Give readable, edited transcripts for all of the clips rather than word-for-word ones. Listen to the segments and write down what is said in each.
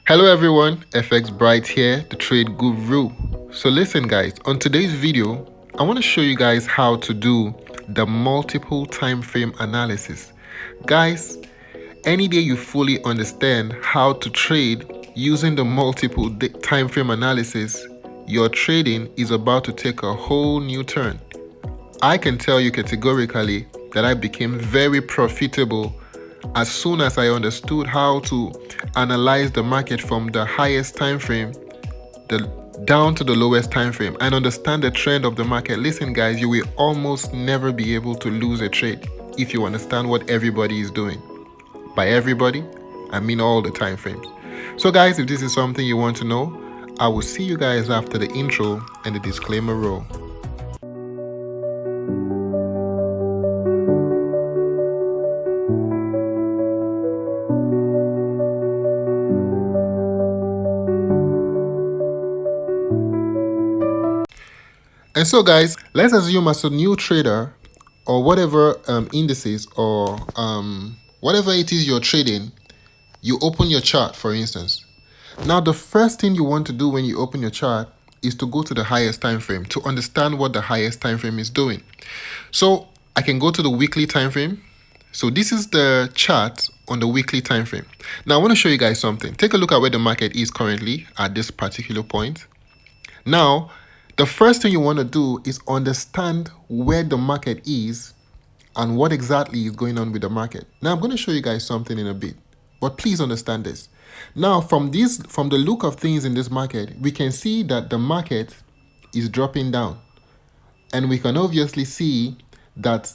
Hello everyone, FX Bright here, the trade guru. So listen guys, on today's video, I want to show you guys how to do the multiple time frame analysis. Guys, any day you fully understand how to trade using the multiple time frame analysis, your trading is about to take a whole new turn. I can tell you categorically that I became very profitable as soon as I understood how to analyze the market from the highest time frame down to the lowest time frame and understand the trend of the market. Listen guys, you will almost never be able to lose a trade if you understand what everybody is doing. By everybody, I mean all the time frames. So guys, if this is something you want to know, I will see you guys after the intro and the disclaimer roll. And so guys, let's assume as a new trader or whatever indices or whatever it is you're trading, you open your chart, for instance. Now, the first thing you want to do when you open your chart is to go to the highest time frame to understand what the highest time frame is doing. So I can go to the weekly time frame. So this is the chart on the weekly time frame. Now I want to show you guys something. Take a look at where the market is currently at this particular point. Now, the first thing you want to do is understand where the market is and what exactly is going on with the market. Now, I'm going to show you guys something in a bit, but please understand this. Now, from the look of things in this market, we can see that the market is dropping down. And we can obviously see that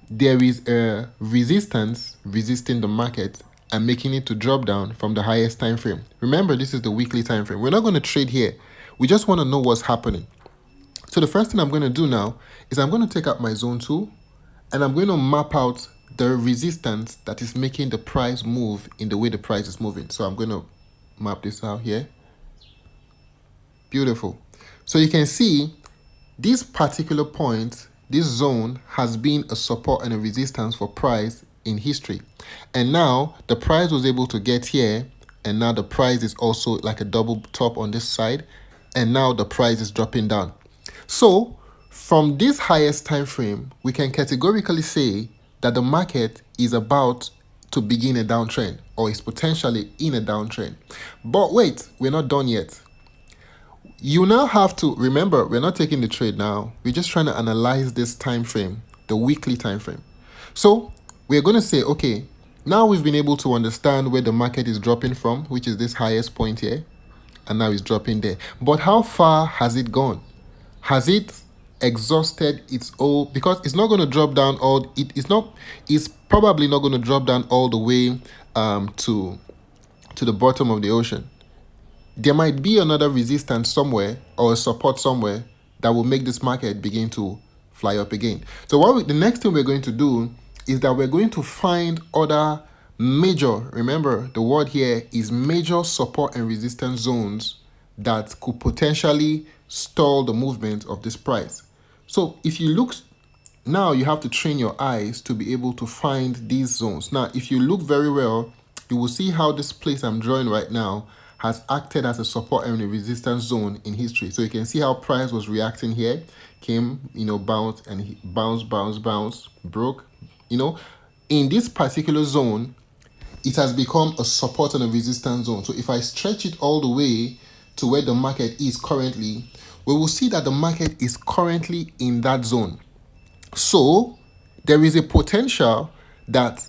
there is a resistance resisting the market and making it to drop down from the highest time frame. Remember, this is the weekly time frame. We're not going to trade here. We just want to know what's happening. So the first thing I'm going to do now is I'm going to take out my zone tool and I'm going to map out the resistance that is making the price move in the way the price is moving. So I'm going to map this out here. Beautiful. So you can see this particular point, this zone has been a support and a resistance for price in history. And now the price was able to get here, and now the price is also like a double top on this side, and now the price is dropping down. So from this highest time frame, we can categorically say that the market is about to begin a downtrend or is potentially in a downtrend. But wait, we're not done yet. You now have to remember, we're not taking the trade now. We're just trying to analyze this time frame, the weekly time frame. So we're going to say, okay, now we've been able to understand where the market is dropping from, which is this highest point here, and now it's dropping there. But how far has it gone? Has it exhausted its old? Because it's not going to drop down all. It's probably not going to drop down all the way to the bottom of the ocean. There might be another resistance somewhere or a support somewhere that will make this market begin to fly up again. So the next thing we're going to do is that we're going to find other major, remember the word here is major support and resistance zones that could potentially stall the movement of this price. So if you look, now you have to train your eyes to be able to find these zones. Now, if you look very well, you will see how this place I'm drawing right now has acted as a support and a resistance zone in history. So you can see how price was reacting here, came, bounced and bounce, broke, in this particular zone, it has become a support and a resistance zone. So if I stretch it all the way to where the market is currently, we will see that the market is currently in that zone. So there is a potential that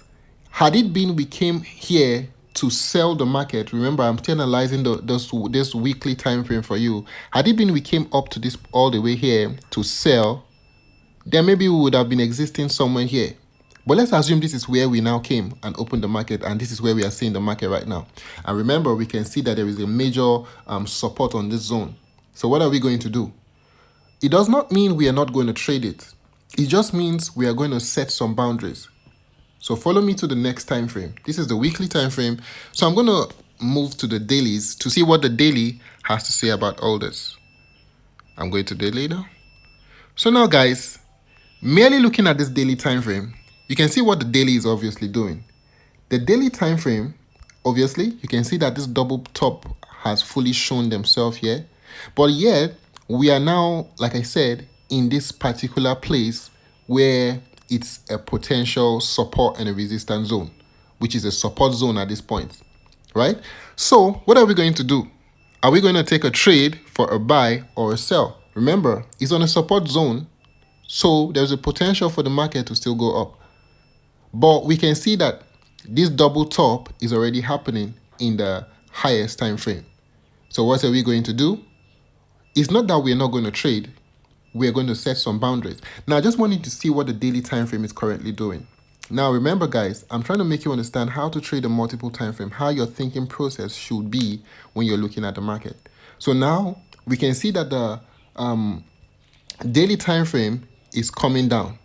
had it been we came here to sell the market, remember I'm still analyzing this weekly time frame for you. Had it been we came up to this all the way here to sell, then maybe we would have been existing somewhere here. But let's assume this is where we now came and opened the market, and this is where we are seeing the market right now. And remember, we can see that there is a major support on this zone. So what are we going to do? It does not mean we are not going to trade it. It just means we are going to set some boundaries. So follow me to the next time frame. This is the weekly time frame. So I'm going to move to the dailies to see what the daily has to say about all this. I'm going to daily now. So now guys, merely looking at this daily time frame, you can see what the daily is obviously doing. The daily time frame Obviously, you can see that this double top has fully shown themselves here. But yet, we are now, like I said, in this particular place where it's a potential support and a resistance zone, which is a support zone at this point, right? So what are we going to do? Are we going to take a trade for a buy or a sell? Remember, it's on a support zone, so there's a potential for the market to still go up. But we can see that this double top is already happening in the highest time frame. So what are we going to do? It's not that we're not going to trade. We're going to set some boundaries. Now, I just wanted to see what the daily time frame is currently doing. Now, remember, guys, I'm trying to make you understand how to trade a multiple time frame, how your thinking process should be when you're looking at the market. So now we can see that the daily time frame is coming down.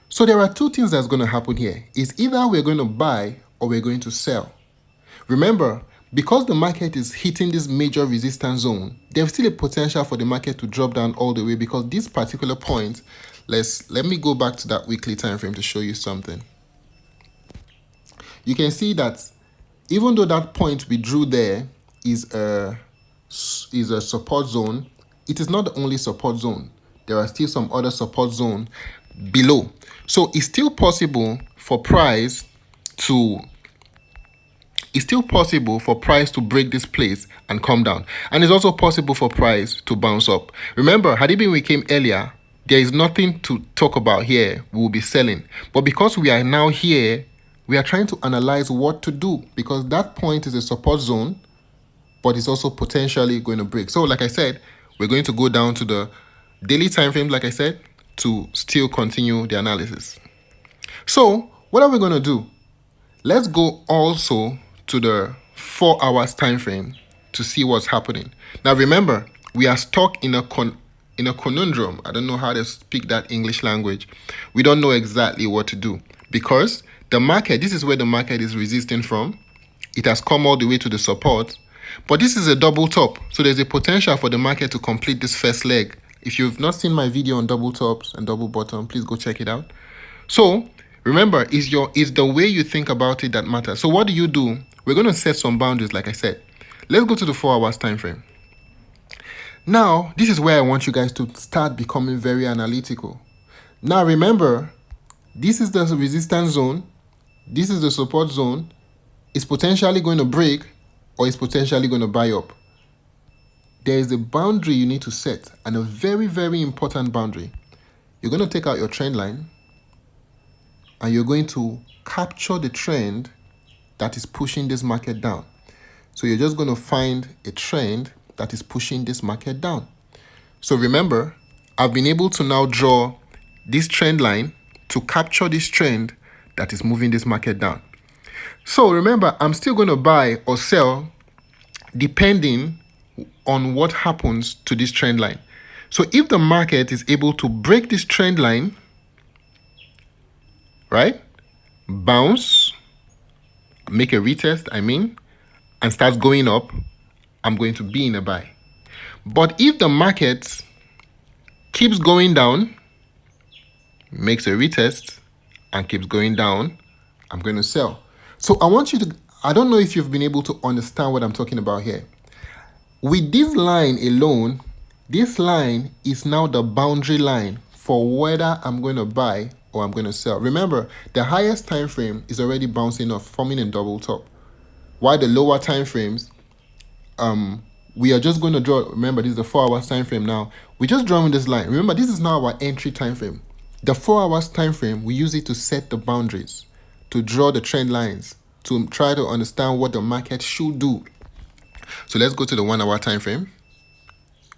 So there are two things that's going to happen here. It's either we're going to buy or we're going to sell. Remember, because the market is hitting this major resistance zone, there's still a potential for the market to drop down all the way, because this particular point, let me go back to that weekly time frame to show you something. You can see that even though that point we drew there is a support zone, it is not the only support zone. There are still some other support zone below. So it's still possible for price to break this place and come down. And it's also possible for price to bounce up. Remember, had it been we came earlier, there is nothing to talk about here. We will be selling. But because we are now here, we are trying to analyze what to do, because that point is a support zone, but it's also potentially going to break. So like I said, we're going to go down to the daily time frame, like I said, to still continue the analysis. So what are we going to do? Let's go also to the 4 hours time frame to see what's happening. Now remember, we are stuck in a conundrum. I don't know how to speak that English language. We don't know exactly what to do, because the market, this is where the market is resisting from. It has come all the way to the support, but this is a double top, so there's a potential for the market to complete this first leg. If you've not seen my video on double tops and double bottom, please go check it out. So remember, it's the way you think about it that matters. So what do? We're going to set some boundaries, like I said. Let's go to the 4 hours time frame. Now, this is where I want you guys to start becoming very analytical. Now remember, this is the resistance zone. This is the support zone. It's potentially going to break, or it's potentially going to buy up. There is a boundary you need to set, and a very, very important boundary. You're going to take out your trend line, and you're going to capture the trend that is pushing this market down. So you're just going to find a trend that is pushing this market down. So remember, I've been able to now draw this trend line to capture this trend that is moving this market down. So remember, I'm still going to buy or sell depending on what happens to this trend line. So if the market is able to break this trend line, right, bounce, make a retest, and starts going up, I'm going to be in a buy. But if the market keeps going down, makes a retest, and keeps going down, I'm going to sell. So I want you to, I don't know if you've been able to understand what I'm talking about here. With this line alone, this line is now the boundary line for whether I'm going to buy or I'm going to sell. Remember, the highest time frame is already bouncing off, forming a double top. While the lower time frames, we are just going to draw. Remember, this is the 4 hours time frame now. We're just drawing this line. Remember, this is now our entry time frame. The 4 hours time frame, we use it to set the boundaries, to draw the trend lines, to try to understand what the market should do. So let's go to the 1 hour time frame.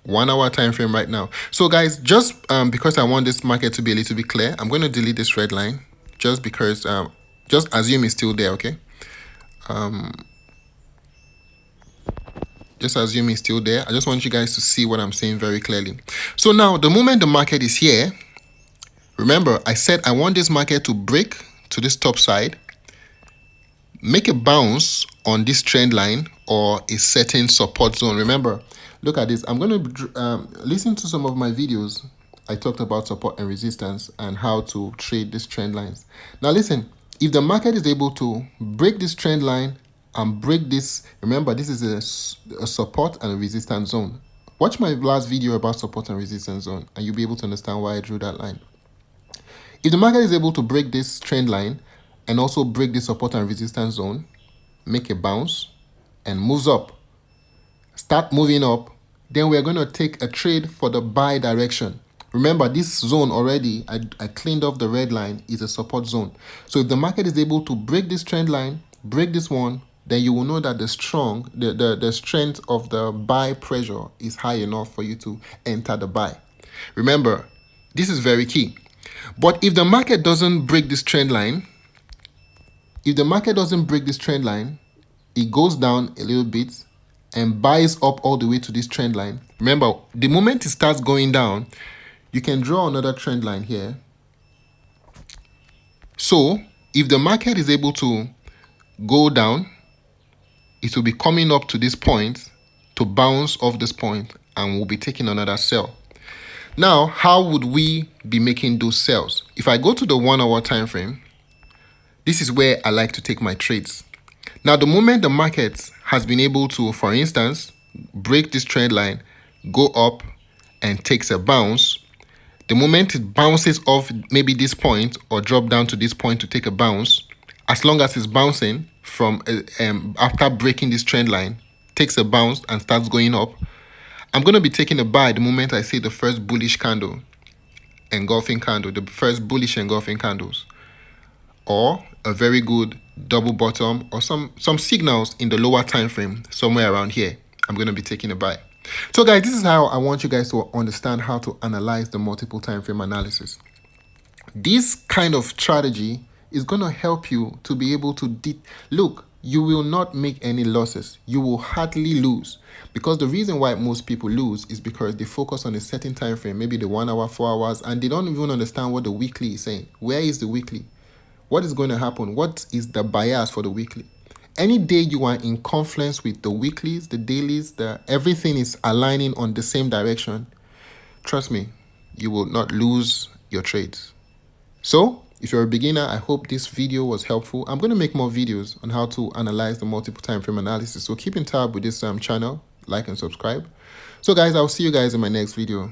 1 hour time frame right now. So guys, just because I want this market to be a little bit clear, I'm going to delete this red line just because, just assume it's still there, okay? Just assume it's still there. I just want you guys to see what I'm saying very clearly. So now, the moment the market is here, remember, I said I want this market to break to this top side, make a bounce on this trend line or a certain support zone. Remember, look at this. I'm going to listen to some of my videos. I talked about support and resistance and how to trade these trend lines. Now listen, if the market is able to break this trend line and break this. Remember, this is a support and a resistance zone. Watch my last video about support and resistance zone, and you'll be able to understand why I drew that line. If the market is able to break this trend line and also break the support and resistance zone, make a bounce, and moves up, start moving up, then we're going to take a trade for the buy direction. Remember, this zone already, I cleaned off the red line, is a support zone. So if the market is able to break this trend line, break this one, then you will know that the strength of the buy pressure is high enough for you to enter the buy. Remember, this is very key. But if the market doesn't break this trend line, it goes down a little bit and buys up all the way to this trend line. Remember, the moment it starts going down, you can draw another trend line here. So if the market is able to go down, it will be coming up to this point to bounce off this point, and we'll be taking another sell. Now, how would we be making those sells? If I go to the 1 hour time frame, this is where I like to take my trades. Now, the moment the market has been able to, for instance, break this trend line, go up and takes a bounce, the moment it bounces off maybe this point or drop down to this point to take a bounce, as long as it's bouncing from after breaking this trend line, takes a bounce and starts going up, I'm going to be taking a buy the moment I see the first bullish candle, engulfing candle, the first bullish engulfing candles, or a very good double bottom, or some signals in the lower time frame somewhere around here. I'm going to be taking a buy. So guys, this is how I want you guys to understand how to analyze the multiple time frame analysis. This kind of strategy is going to help you to be able to look, you will not make any losses. You will hardly lose, because the reason why most people lose is because they focus on a certain time frame, maybe the 1 hour, 4 hours, and they don't even understand what the weekly is saying. Where is the weekly? What is going to happen? What is the bias for the weekly? Any day you are in confluence with the weeklies, the dailies, everything is aligning on the same direction, trust me, you will not lose your trades. So if you're a beginner, I hope this video was helpful. I'm going to make more videos on how to analyze the multiple time frame analysis. So keep in tab with this channel, like and subscribe. So guys, I'll see you guys in my next video.